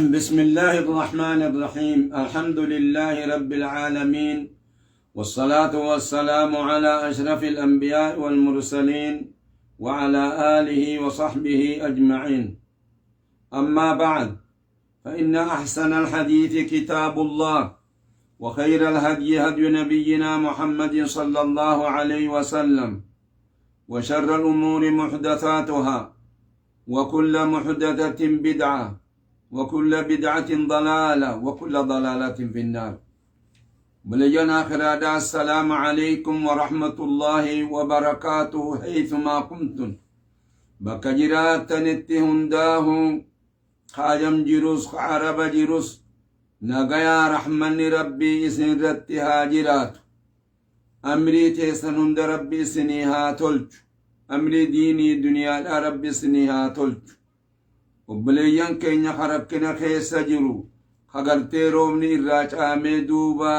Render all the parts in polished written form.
بسم الله الرحمن الرحيم الحمد لله رب العالمين والصلاة والسلام على أشرف الأنبياء والمرسلين وعلى آله وصحبه أجمعين أما بعد فإن أحسن الحديث كتاب الله وخير الهدي هدي نبينا محمد صلى الله عليه وسلم وشر الأمور محدثاتها وكل محدثة بدعة وكل بدعة ضلالة وكل ضلالة في النار. بلجنا خرادا السلام عليكم ورحمة الله وبركاته حيثما كنتم بكجرات نتهنداه خاجم جروس عرب جروس نغيا رحمن ربي اسن رتها جرات أمري تيسن هند ربي سنيها تلج أمري ديني دنيا ربي سنيها تلج وبليان كينيا خربكنا خيسا جرو خغرتي رومني الراج آمي دوبا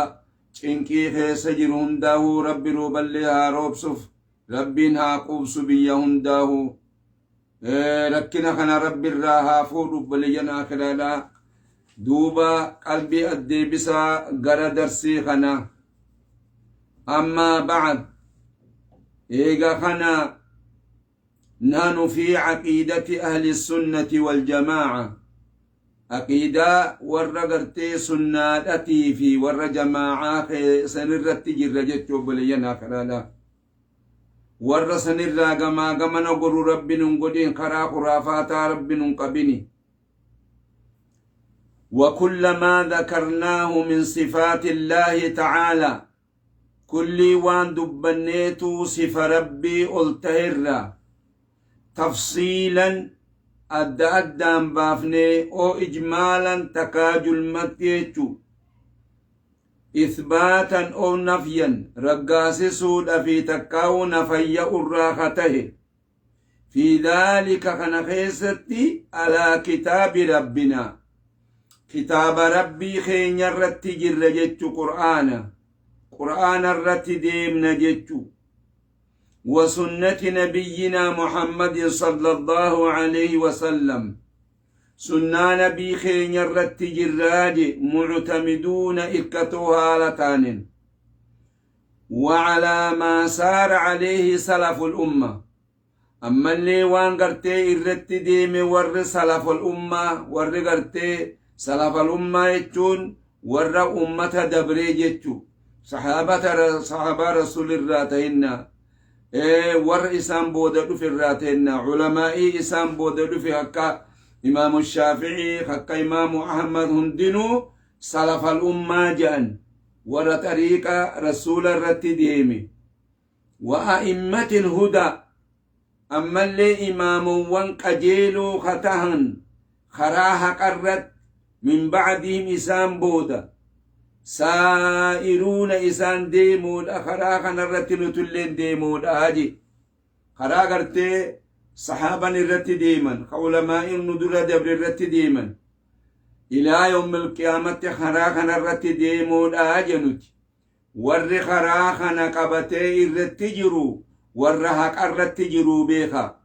چنكي خيسا جرو هنداهو ربي روباليها روبسف ربينها قوبس بيا هنداهو ركنا خنا ربي الراها فور بليان آخرالا دوبا قلبي الديبسا غرا درسي خنا أما بعد إيغا خنا نحن في عقيدة أهل السنة والجماعة عقيدة ورغرتي سناتي في ور جماعة سنرت جرجت بلينا كرالا ور سنر غما غما نغر رب نغدين خرا خرافات رب نقبني وكل ما ذكرناه من صفات الله تعالى كل وان دبنيتو صف ربي التهرّا تفصيلا أدام بافني أو إجمالا تكاجل متيتو إثباتا أو نفيا رقاس سود في تكاو نفيا الراخته في ذلك خنخيستي على كتاب ربنا كتاب ربي خين يرت جرجت قرآن الرت ديمنا جتو وسنة نبينا محمد صلى الله عليه وسلم سنة نبي خين يرت جراج معتمدون إكتوها لتان وعلى ما سار عليه سلف الأمة أما اللي وان قرتي إرت ديمي ور سلف الأمة ور قرتي سلف الأمة يجون ور أمة دبري يجو صحابة رسول الراتين ور إسام بودا في الراتين علماء إسام بودا في حكا إمام الشافعي حكا إمام أحمد هندنو سلف الأمة جان ور طريق رسول الرتديمي وأئمة الهدى أما اللي إمام وانقجيلو ختهن خراها قرت من بعدهم إسام بودا سائرون إسان ديمود أخرا خنرتن تلين ديمود آجي خرا قرتي صحابا الرت ديمن علماء الندر دبر الرت ديمن إلى يوم القيامة خرا خنرت ديمود آجنوت ور خرا خنقبتي الرت جرو ور حق الرت جرو بيخا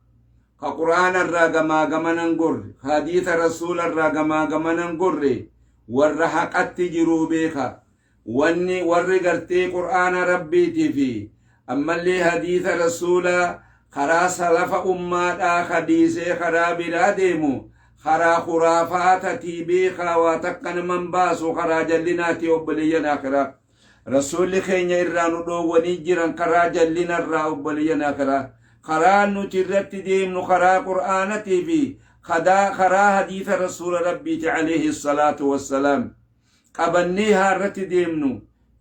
قرآن الراغما غمننغور حديث رسول الراغما غمننغور ور حقت جرو بيخا واني ور قرتي قرآن ربي تفي أما اللي حديث رسول خرا سلف أمات حديثي خرا براديمو خرا خرافات تي بيخا واتقن من باسو خرا جلناتي وبلينا خرا رسول خين إرانو دو ونجران خرا جلنا الرا وبلينا خرا نترت ديم خرا قرآن تفي خرا حديث رسول ربي عليه الصلاة والسلام قبنيها رت ديمنو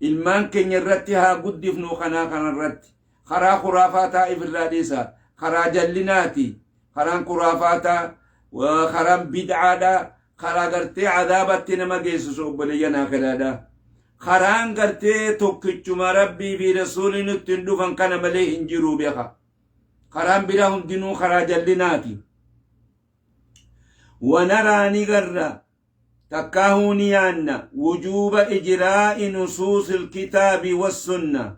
المان كن يرتها قدفنو خنا الرت خرا خرافاتا إفراديسا خرا جلناتي خرا خرافاتا وخرا بدعادا خرا قرتي عذابت نما قيسسو بلينا خلادا خرا قرتي توكتشما ربي في رسول نتندو فانكان مليه انجرو بيخا خرا براهم دينو خرا جلناتي ونرى نقرأ تكاهونيان وجوب إجراء نصوص الكتاب والسنة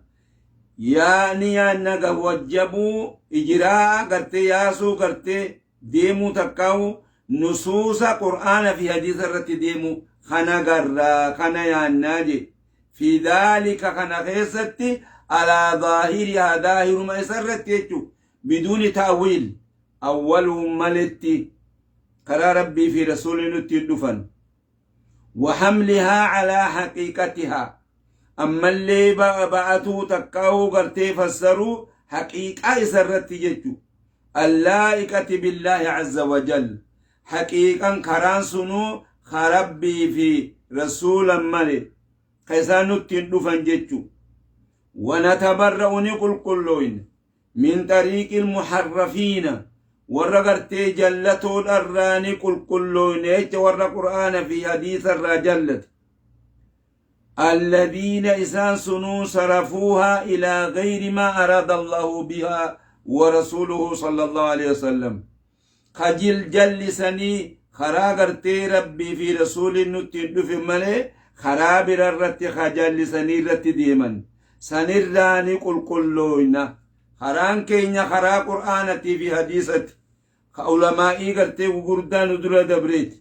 يعني أنك وجبوا إجراء قرتي ياسو قرتي ديمو تكاو نصوص قرآن في حديث الرتديم خنا قرى خنا ياناجي في ذلك خنا خيستي على ظاهرها ظاهر ما يسرت بدون تأويل أول ملتي قرى ربي في رسول الدفن وحملها على حقيقتها أما اللي بعتو تكاو قرتي فسروا حقيقة يسرت جيتو اللائقة بالله عز وجل حقيقة كران سنو خربي في رسول ملي خيسانو تندفن جيتو ونتبرأ نقول كلوين من طريق المحرفين ورقرتي جلتو الأراني كلوين ايش ور قرآن في حديث الرجلت الذين إسان سنو صرفوها إلى غير ما أراد الله بها ورسوله صلى الله عليه وسلم خجل جلسني خراغرتي ربي في رسول النتين في ملي خرابر الرت خجلسني رت ديمن سنراني كلوين خران كينيا خرا قرآنتي في حديثت علمائي قرتي وقردان در دبريت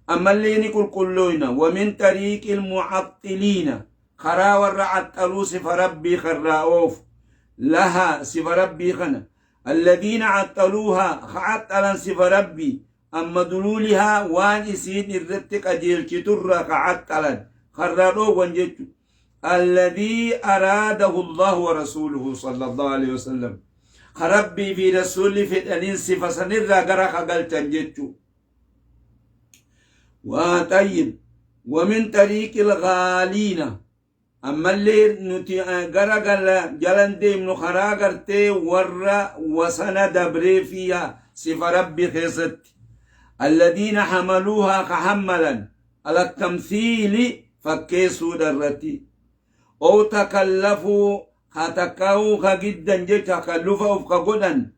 أما اللي نقول كلوينا ومن طريق المعطلين خرا ورعطلوا صف ربي خراؤوف لها صف ربي خنا الذين عطلوها خعطلا صف ربي أما دلولها وان إسين الرتك أجيل كتر خعطلا خراؤوف وانجتو الذي أراده الله ورسوله صلى الله عليه وسلم خربي في رسول فتنين صف سنر غرق قلتن جتو وطيب ومن طريق الغالين أما اللي نتي غرق جلن ديم نخرا غرتي ور وسن دبري فيها صف ربي خيست الذين حملوها كحملا على التمثيل فكيسوا درتي أو تكلفوا خاتكاو خجدا جتا كلفوا فقدن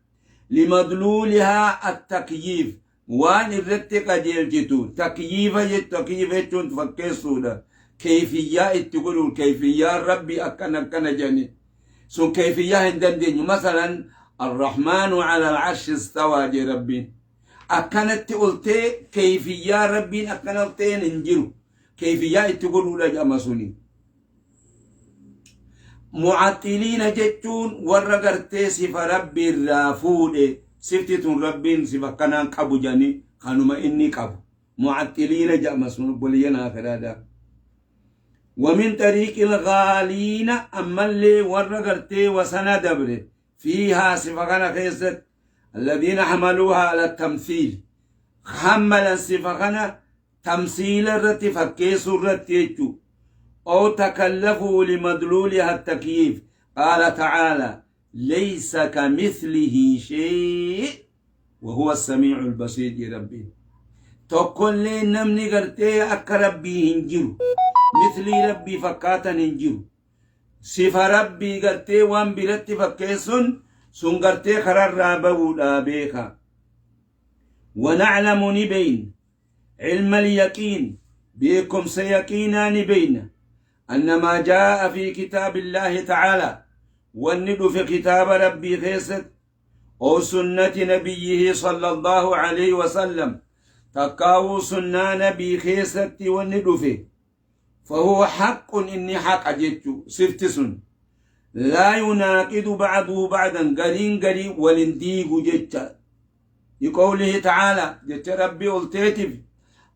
لمدلولها التكييف وان الرتك جيلجتو تكييف جت تكييف جت فكيسوا ده كيفية تقولوا كيفية ربي أكن جاني سو كيفية هندن مثلا الرحمن على العرش استوى جي ربي أكنت قلتي كيفية ربي أكنتين انجلو كيفية تقولوا لجامسوني معطلين جتون ورقرتي صف ربي الرافود صفتون ربين صف كنان قبو جاني خانوما إني قبو معطلين جامسون بلينا فرادا ومن طريق الغالين أما اللي ورقرتي وسنا دبر فيها صف كنا خيست الذين حملوها على التمثيل حملا صف كنا تمثيل الرتي فكيسوا الرتي أو تكلفوا لمدلولها التكييف قال تعالى ليس كمثله شيء وهو السميع البصير يا ربي تقول لي نمني قرتي أك ربي هنجرو مثلي ربي فكاتا هنجرو صفة ربي قرتي وان برتي فكيسون سن قرتي خرر رابو لابيخا ونعلم نبين علم اليقين بكم سيقينا نبين أن ما جاء في كتاب الله تعالى والندو في كتاب ربي خيست أو سنة نبيه صلى الله عليه وسلم تقاو سنة نبي خيست والندو فيه فهو حق إني حق جدت سفتسن لا يناقض بعضه بعضا قرين قري ولنديق جدت يقوله تعالى جدت ربي قلتيتف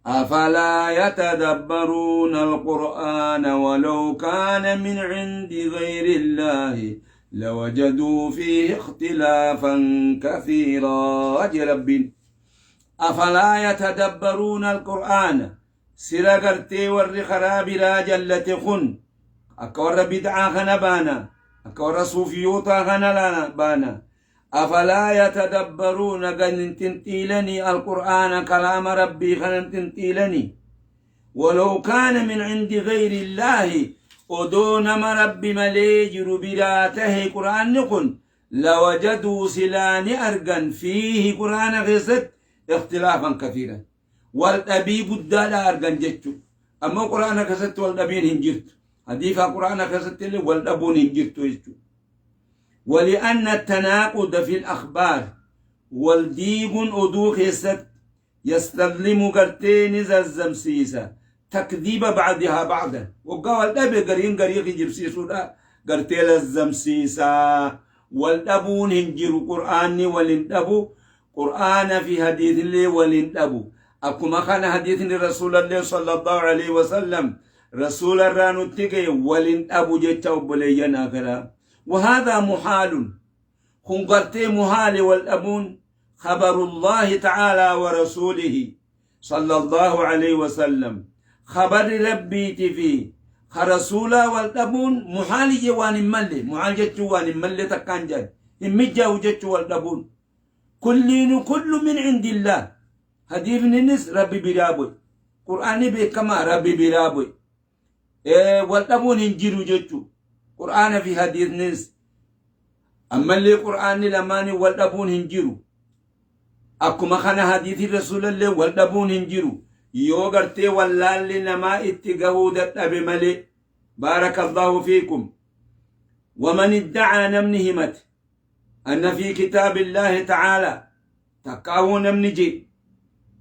أفلا يتدبرون القرآن ولو كان من عند غير الله لوجدوا فيه اختلافا كثيرا يا رب أفلا يتدبرون القرآن سرقرتي ور خراب راجلة خن أكور بدعا خنبانا أكور صوفيوتا خنبانا أفلا يتدبرون قن تنتيلني القرآن كلام ربي خن تنتيلني ولو كان من عند غير الله ودون ما ربي مليجر براته قرآن نقن لوجدوا سلان أرقن فيه قرآن غيست اختلافا كثيرا والأبي بدال أرقن جتشو أما قرآن كست والأبين هنجرت حديث قرآن كست والأبون هنجرت يجتشو ولأن التناقض في الأخبار والديب أدو خيست يستظلم قرتين زمسيسا تكذيب بعضها بعضا وقال الأب قرين قريق جبسيسو قرتين الزمسيسا والأبون هنجر قرآن والإنتبو قرآن في حديث الله والإنتبو أكما كان حديث رسول الله صلى الله عليه وسلم رسول الرانو تيكي والإنتبو جيتاو بلينا كلا وهذا محال هم قرتين محال والأبون خبر الله تعالى ورسوله صلى الله عليه وسلم خبر ربي تفي خرسولا والدبون محال جوان ملي محال جوان ملي تكانجان همجا وجت والدبون كل من عند الله حديث الناس ربي برابي قرآن بكما ربي برابي والدبون هنجيرو جتو قرآن في حديث الناس أما اللي قرآن لماني والدبون هنجيرو أكما خان حديث رسول الله والدبون هنجيرو يوغرتي واللالي نما اتقهو دتب ملي بارك الله فيكم ومن ادعى نمنهمت أن في كتاب الله تعالى تقاو نمنجي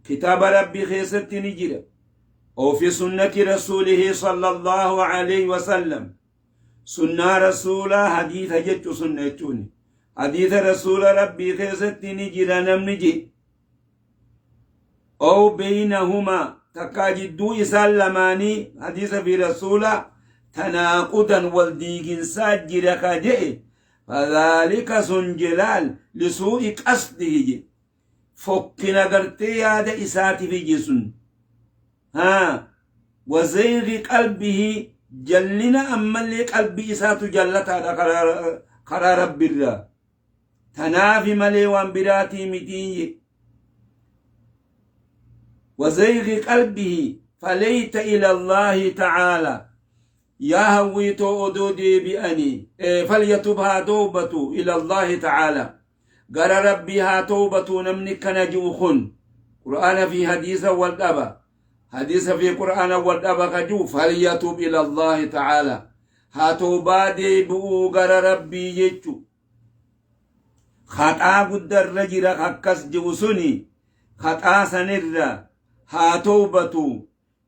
كتاب ربي خيست نجير أو في سنة رسوله صلى الله عليه وسلم سنة رسول حديث جت سنة حديث رسول ربي خيست نجير نمنجي أو بينهما تكاجدو إسلاماني حديث في رسوله تناقضا والديجن ساجر كجئ فذلك سنجلال لسوء قصده فكنا قرتي هذا إساتي في جسن وزيغ قلبه جلنا أما اللي قلبي إساتو جلت هذا قرار رب الله تنافي ملي وانبراتي متين وزيغ قلبه فليت إلى الله تعالى يا هويتو أدودي بأني فليتبها توبة إلى الله تعالى قال ربها توبة نمنك نجوخن قرآن في حديث والدبا حديث في قرآن والدبا كجو فليتوب إلى الله تعالى ها توبا دي بؤو قال ربي يجو خطا قدر رجل خكس جوسني خطا سنرى ها توبتو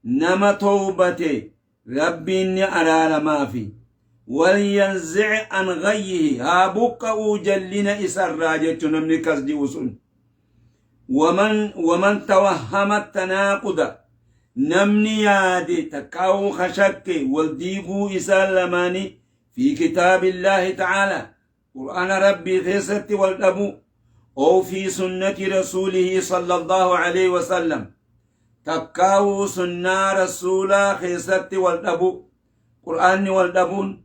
نما توبته ربي إني أرار ما في ولينزع عن غيه ها بقى جلنا إسر راجة نمني كسدي وسن ومن توهم التناقض نمني يادي تكاو خشك والديقو إسلاماني في كتاب الله تعالى قرآن ربي خيست والأبو أو في سنة رسوله صلى الله عليه وسلم تكاو سنة رسولا خيست والأبو قرآن والأبون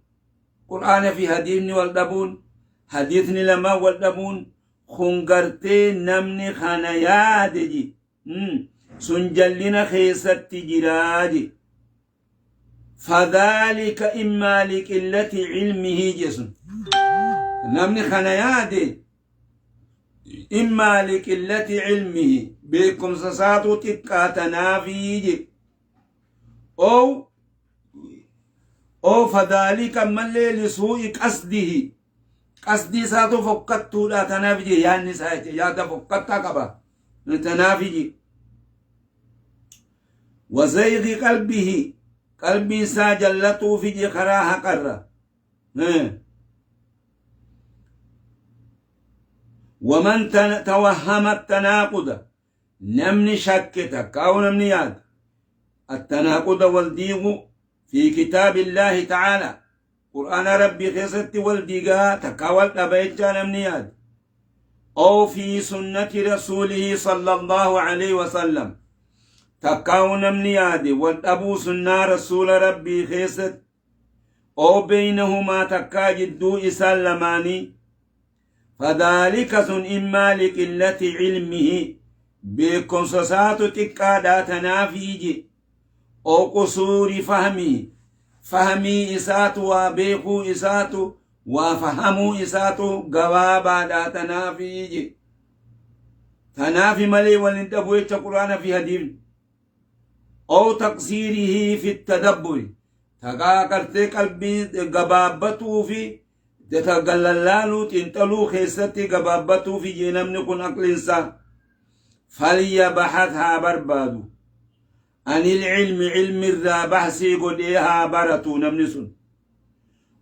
قرآن في حديث والأبون حديثني لما والأبون خنقرتي نمني خانيادي سنجلنا خيست جراجي فذلك إما لقلة علمه جسم نمني خانيادي إما لقلة علمه بكم سساتو تكاتنا فيجي أو فذلك من لسوء قصده قصدي ساتو فقدتو لا تنافجي يعني سايتي يا تفقدتا كبا تنافجي وزيغ قلبه قلبي ساجلتو في خراها قرة ومن توهم التناقض نمني شكتك أو نمني ياد التناقض والديغ في كتاب الله تعالى قرآن ربي خيست والديغا تكاول أبيت نمني ياد أو في سنة رسوله صلى الله عليه وسلم تكاو نمني ياد والأبو سنة رسول ربي خيست أو بينهما تكا جدو إسلاماني فذلك سن إما لقلة علمه بكم سساتو تكادا تنافيجي أو قصور فهمي إساتو وبيقو إساتو وفهمو إساتو قوابا دا تنافيجي تنافي ملي والانتبوية القرآن في حديث أو تقصيره في التدبر تقاكرتي قلبي قبابتو في تتقللالو تنتلو خيستي قبابتو في جنم نكون أقل إنسان فليبحثها بربادو عن العلم علم الرا بحثي قد إيها برتو نمنسون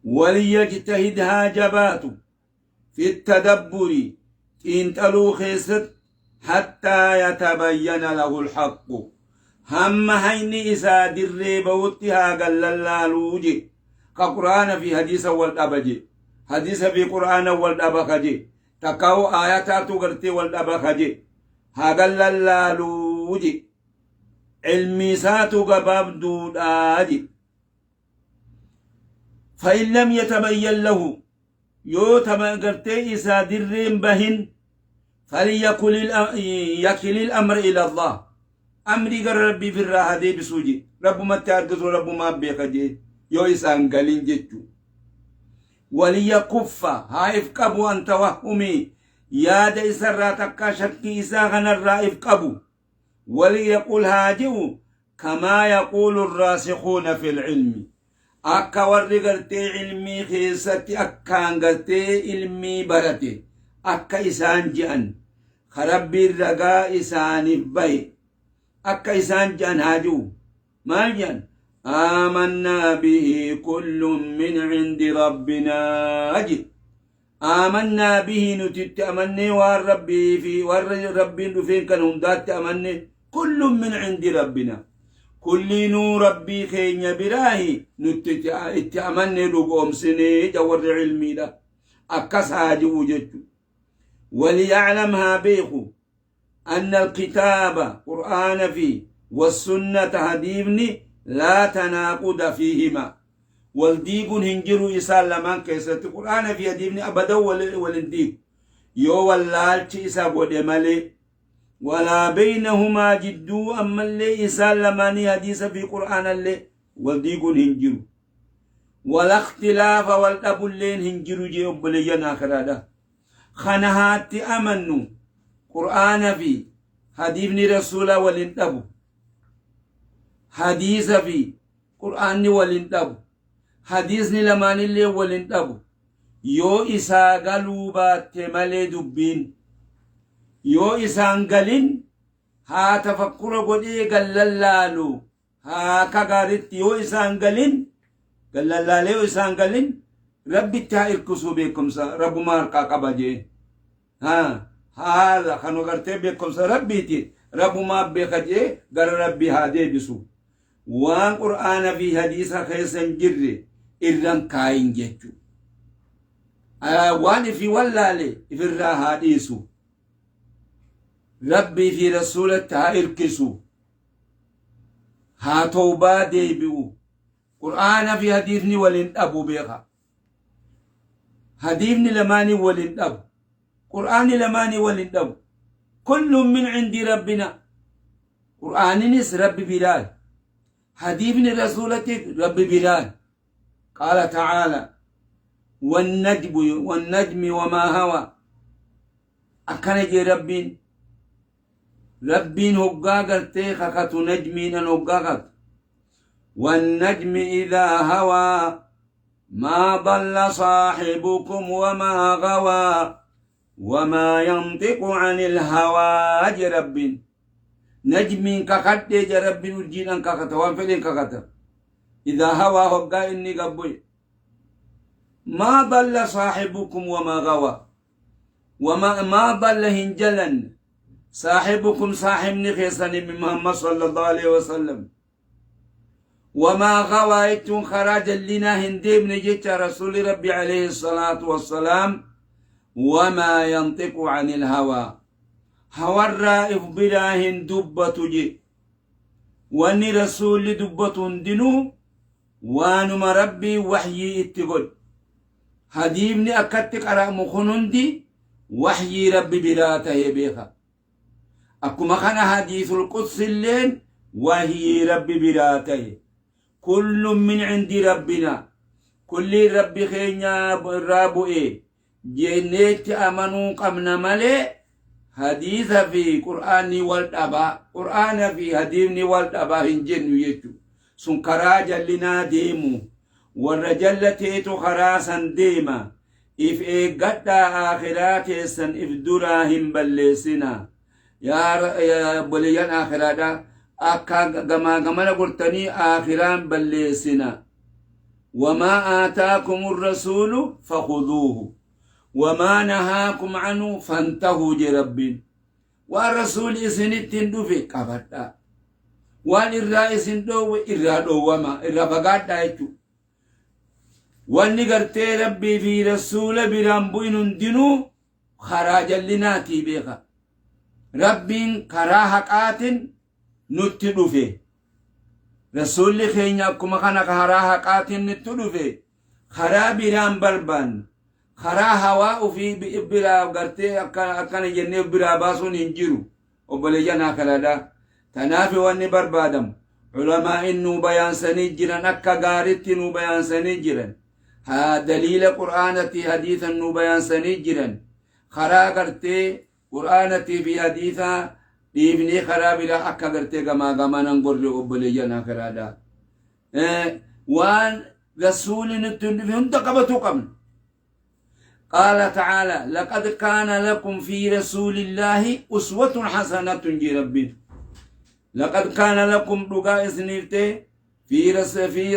وليجتهدها جباتو في التدبر تنتلو خيست حتى يتبين له الحق هم هيني إسا دريب وطها قل اللالوجي كقرآن في حديث والأبجي حديث في قرآن والأبخجي تكاو آياتاتو قرتي والأبخجي هقل اللالوجي علمي ساتو قباب دوداجي فإن لم يتبين له يو تبقرتي إسا درين بهن فليكل الأمر إلى الله أمري قر ربي في الراحة دي بسوجي رب ما تارقز رب ما بيخجي يو إسان قلين جتو وليكف هايف قبو أن توهمي ياد إسا راتكا شكي إسا غنى الرائف قبو وليقول هاجو كما يقول الراسخون في العلم أكا ورقرتي علمي خيستي أكا انقرتي علمي برتي أكا إسان جأن خربي الرقاء إسان بي أكا إسان جأن هاجو ما جأن آمنا به كل من عند ربنا أجي آمنا به نتت أمني والربي في والربي فين كانوا دات أمني كل من عند ربنا كل نور ربي خين براهي نتت أمني لقوم سني جور علمي لا أكسها جوجت وليعلمها بيخو أن الكتاب قرآن فيه والسنة هديبني لا تناقض فيهما والديقون هنجروا إسال لمن كيسة القرآن في هديبني أبدا والديق يو واللالش إسا قد ملي ولا بينهما جدو أما اللي إسال لمن حديث في قرآن اللي والديقون هنجروا ولا اختلاف والأب اللين هنجروا جيوب بلينا خرادا خنهات أمنوا قرآن في هديبني رسولا والانتبو حديث في قرآن والانتبو حديثني لمان اللي والانتبو يو إسا قلوبات ملي دبين يو إسان قلن ها تفكر قدي قللالو ها كغارت يو إسان قلن قللالو إسان قلن ربي تائر كسو بكم سا رب ماركا قبجي هذا خانو قرتي بكم سا ربي تي رب ما بخجي قر ربي هادي بسو وان قرآن في حديث خيسن جري إرن كاين جيتو وان في والالي في الراحة ربي في رسولة إركسو ها توبا ديبئو قرآن في حديثني ولن أبو بيخا حديثني لماني ولن أبو قرآن لماني ولن أبو كل من عند ربنا قرآن نس ربي بلال حديثني رسولتك ربي بلال قال تعالى والنجم وما هوى أكنجي ربين هقاقر تيخخة نجمين هقاقر والنجم إذا هوى ما ضل صاحبكم وما غوى وما ينطق عن الهوى ربين نجمين كخط ربين الجين كخط وانفلين كخط إذا هوى هقا إني قبوي ما ضل صاحبكم وما غوى وما ضل هنجلا صاحبكم صاحبني خيصني من محمد صلى الله عليه وسلم وما غويتم خراج لنا هندي من جيت رسول ربي عليه الصلاة والسلام وما ينطق عن الهوى هوى الرائف براهن دبة جي واني رسول دبة دنو وانما ربي وحي اتقل هديبني أكتك أرى مخنندي وحي ربي براته بيخا أكما خنا حديث القدس اللين وهي ربي براته كل من عند ربنا كل ربي خينا رابوئي جنيت أمنوا قمنا ملي حديث في قرآن والأبا قرآن في حديثني والأبا هنجن يجو سنكراج لنا ديمو والرجلتيت خراسا ديما إف إيقاتا آخرات سن إف دراهم بلسنا يا بليان آخرادا أكا غما قرتني آخران بلسنا وما آتاكم الرسول فخذوه وما نهاكم عنه فانتهوا جربين والرسول إسنتين دوفي قبطا والإرائي سندو إرادو وما إرافقات دايتو واني قرتي ربي في رسول برامبوين دينو خراج لناتي بيخا ربين كراهقات نتدوفي رسول خينيا كما كان كراهقات نتدوفي خراب رام بربان خرا هواء في برا قرتي أكان جنة برا باسون ينجرو وبلجنا كلادا تنافي واني بربادم علماء إنو بيان سنجرا أكا غارت إنو بيان سنجرا ها دليل قرآنتي حديثا إنو بيان سنجرا خرا قرتي قرآنتي في حديثا إبني خراب لا أكا قرتي غما ننقر وبلجنا كلادا وان رسول نتنفي هم تقبتوا قمن قال تعالى لقد كان لكم في رسول الله أسوة حسنة ربي لقد كان لكم دقاء سنيرتي في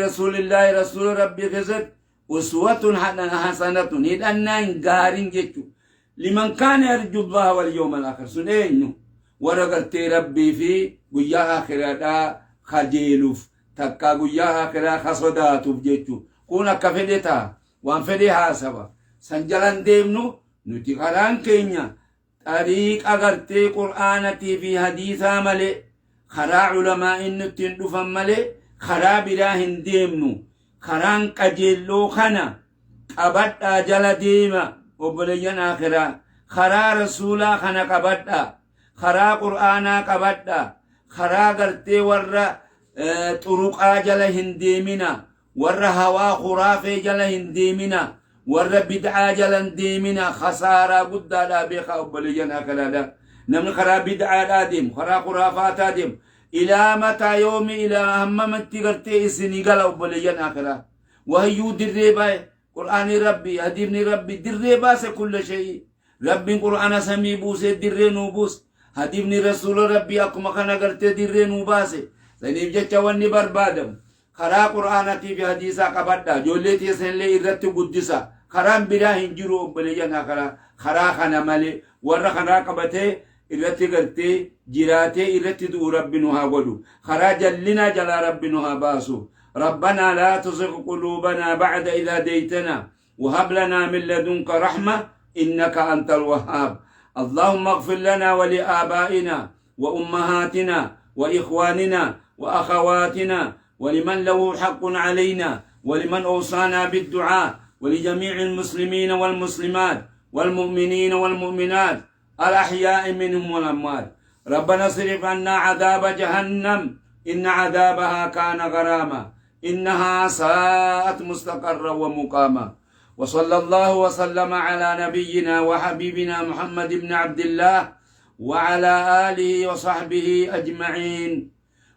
رسول الله رسول ربي خزت أسوة حسنة هدأنا انقارين جيتو لمن كان يرجو الله واليوم الآخر سنينو ورقرتي ربي في قيا آخرة خجيلوف تكا قيا آخرة خصداتوف جيتو كونا كفدتا وانفدها سبا سنجلان ديمنو نتي قران كينيا طريق أغرتي قرآنتي في حديثا ملي خرا علماء نتين دفن ملي خرا براهن ديمنو خران قجلو خنا قبط جل ديما وبليان آخرا خرا رسولا خنا قبط خرا قرآنا قبط خرا غرتي ور طرق جل هنديمنا ور هوا خرافي جل هنديمنا ور بدعا جلن ديمنا خسارة قد لا بيخا وبلجن أكلادا نمن خرا بدعا دادم خرا خرافات دادم إلى متى يوم إلى هم تغرتي سنغال وبلجن أكلا وهيو دريبا قرآن ربي هديبن ربي دريبا كل شيء ربي قرآن سمي بوس دري نوبوس هديبن رسول ربي أكما كان غرتي دري نوباس سنيف جتا وني بربادم خرا قرآنتي في حديثا قبدا جولتي سنلي إرتي قدسا خرام بلا هنجرو بلجنا خرا خنا مالي ورا خنا قبته إرتي قرتي جراتي إرتي دو ربنا ودو خرا جلنا جل ربنا باسو ربنا لا تزغ قلوبنا بعد إذا هديتنا وهب لنا من لدنك رحمة إنك أنت الوهاب اللهم اغفر لنا ولآبائنا وأمهاتنا وإخواننا وأخواتنا ولمن له حق علينا ولمن أوصانا بالدعاء ولجميع المسلمين والمسلمات والمؤمنين والمؤمنات الأحياء منهم والأموات ربنا اصرف عنا عذاب جهنم إن عذابها كان غراما إنها ساءت مستقرا ومقاما وصلى الله وسلم على نبينا وحبيبنا محمد بن عبد الله وعلى آله وصحبه أجمعين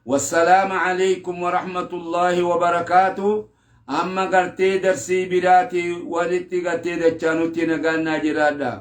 والسلام عليكم ورحمة الله وبركاته أما قرتي درسي براتي ولدتي قرتي دچانوتي نقالنا جرادا